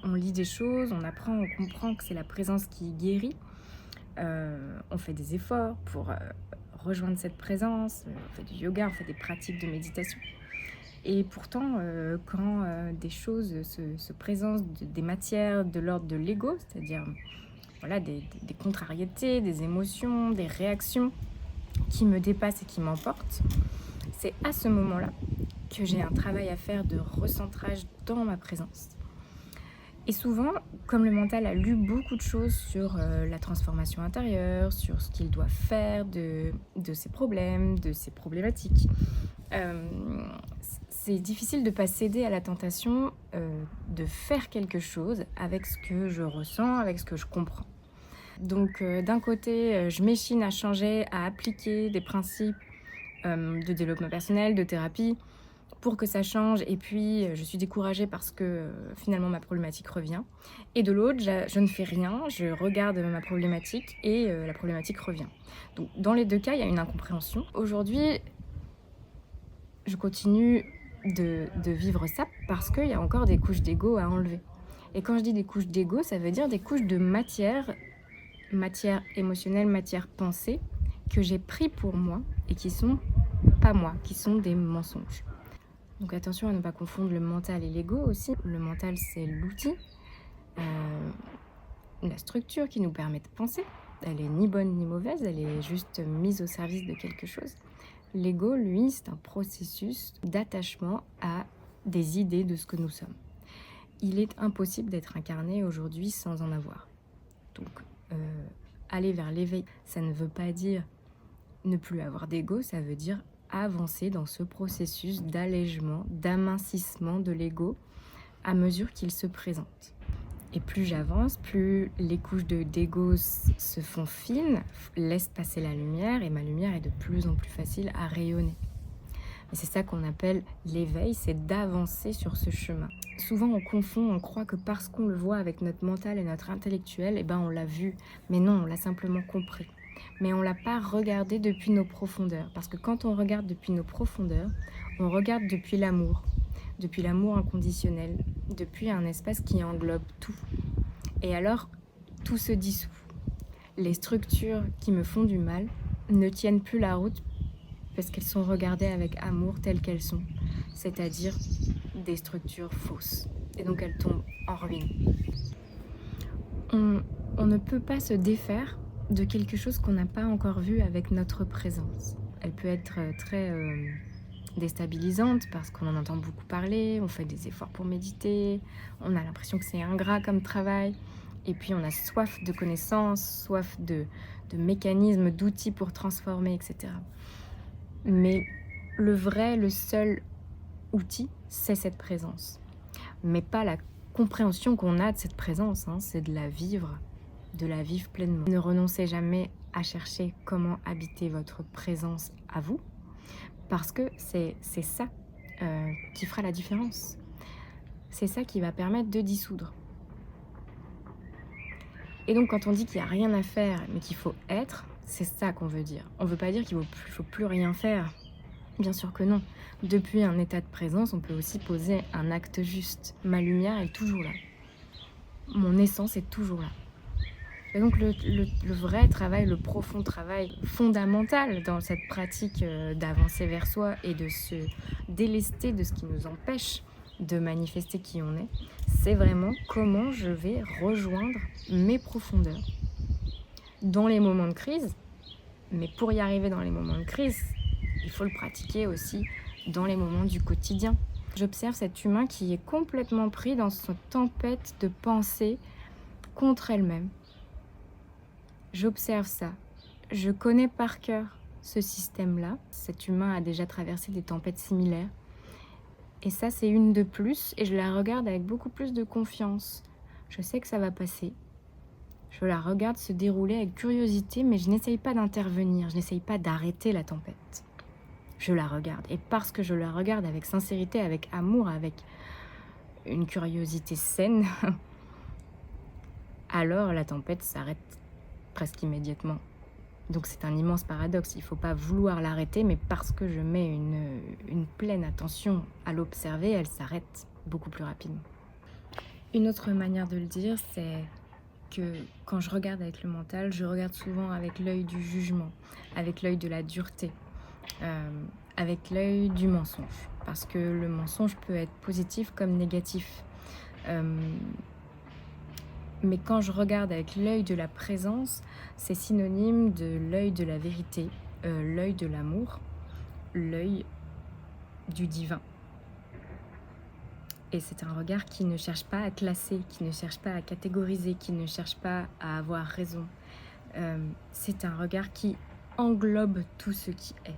on lit des choses, on apprend, on comprend que c'est la présence qui guérit. On fait des efforts pour rejoindre cette présence, on fait du yoga, on fait des pratiques de méditation. Et pourtant, quand des choses se présentent, des matières de l'ordre de l'ego, c'est-à-dire voilà, des contrariétés, des émotions, des réactions qui me dépassent et qui m'emportent, c'est à ce moment-là que j'ai un travail à faire de recentrage dans ma présence. Et souvent, comme le mental a lu beaucoup de choses sur la transformation intérieure, sur ce qu'il doit faire de ses problèmes, de ses problématiques, euh, c'est difficile de ne pas céder à la tentation de faire quelque chose avec ce que je ressens, avec ce que je comprends. Donc d'un côté, je m'échine à changer, à appliquer des principes de développement personnel, de thérapie, pour que ça change. Et puis, je suis découragée parce que finalement ma problématique revient. Et de l'autre, je ne fais rien, je regarde ma problématique et la problématique revient. Donc dans les deux cas, il y a une incompréhension. Aujourd'hui, je continue de vivre ça parce qu'il y a encore des couches d'ego à enlever. Et quand je dis des couches d'ego, ça veut dire des couches de matière émotionnelle, matière pensée, que j'ai pris pour moi et qui sont pas moi, qui sont des mensonges. Donc attention à ne pas confondre le mental et l'ego aussi. Le mental, c'est l'outil, la structure qui nous permet de penser. Elle est ni bonne ni mauvaise, elle est juste mise au service de quelque chose. L'ego, lui, c'est un processus d'attachement à des idées de ce que nous sommes. Il est impossible d'être incarné aujourd'hui sans en avoir. Donc, aller vers l'éveil, ça ne veut pas dire ne plus avoir d'ego, ça veut dire avancer dans ce processus d'allègement, d'amincissement de l'ego à mesure qu'il se présente. Et plus j'avance, plus les couches d'ego se font fines, laissent passer la lumière et ma lumière est de plus en plus facile à rayonner. Et c'est ça qu'on appelle l'éveil, c'est d'avancer sur ce chemin. Souvent on confond, on croit que parce qu'on le voit avec notre mental et notre intellectuel, eh ben on l'a vu. Mais non, on l'a simplement compris. Mais on ne l'a pas regardé depuis nos profondeurs. Parce que quand on regarde depuis nos profondeurs, on regarde depuis l'amour inconditionnel, depuis un espace qui englobe tout. Et alors, tout se dissout. Les structures qui me font du mal ne tiennent plus la route parce qu'elles sont regardées avec amour telles qu'elles sont, c'est-à-dire des structures fausses. Et donc elles tombent en ruine. On ne peut pas se défaire de quelque chose qu'on n'a pas encore vu avec notre présence. Elle peut être très déstabilisante parce qu'on en entend beaucoup parler, on fait des efforts pour méditer, on a l'impression que c'est ingrat comme travail, et puis on a soif de connaissances, soif de mécanismes, d'outils pour transformer, etc. Mais le seul outil, c'est cette présence. Mais pas la compréhension qu'on a de cette présence, c'est de la vivre pleinement. Ne renoncez jamais à chercher comment habiter votre présence à vous, parce que c'est ça qui fera la différence. C'est ça qui va permettre de dissoudre. Et donc quand on dit qu'il n'y a rien à faire, mais qu'il faut être, c'est ça qu'on veut dire. On ne veut pas dire qu'il ne faut plus rien faire. Bien sûr que non. Depuis un état de présence, on peut aussi poser un acte juste. Ma lumière est toujours là. Mon essence est toujours là. Et donc le vrai travail, le profond travail fondamental dans cette pratique d'avancer vers soi et de se délester de ce qui nous empêche de manifester qui on est, c'est vraiment comment je vais rejoindre mes profondeurs dans les moments de crise. Mais pour y arriver dans les moments de crise, il faut le pratiquer aussi dans les moments du quotidien. J'observe cet humain qui est complètement pris dans cette tempête de pensées contre elle-même. J'observe ça. Je connais par cœur ce système-là. Cet humain a déjà traversé des tempêtes similaires. Et ça, c'est une de plus. Et je la regarde avec beaucoup plus de confiance. Je sais que ça va passer. Je la regarde se dérouler avec curiosité, mais je n'essaye pas d'intervenir. Je n'essaye pas d'arrêter la tempête. Je la regarde. Et parce que je la regarde avec sincérité, avec amour, avec une curiosité saine, alors la tempête s'arrête presque immédiatement. Donc c'est un immense paradoxe. Il ne faut pas vouloir l'arrêter, mais parce que je mets une pleine attention à l'observer, elle s'arrête beaucoup plus rapidement. Une autre manière de le dire, c'est que quand je regarde avec le mental, je regarde souvent avec l'œil du jugement, avec l'œil de la dureté, avec l'œil du mensonge. Parce que le mensonge peut être positif comme négatif. Hem, mais quand je regarde avec l'œil de la présence, c'est synonyme de l'œil de la vérité, l'œil de l'amour, l'œil du divin. Et c'est un regard qui ne cherche pas à classer, qui ne cherche pas à catégoriser, qui ne cherche pas à avoir raison. C'est un regard qui englobe tout ce qui est.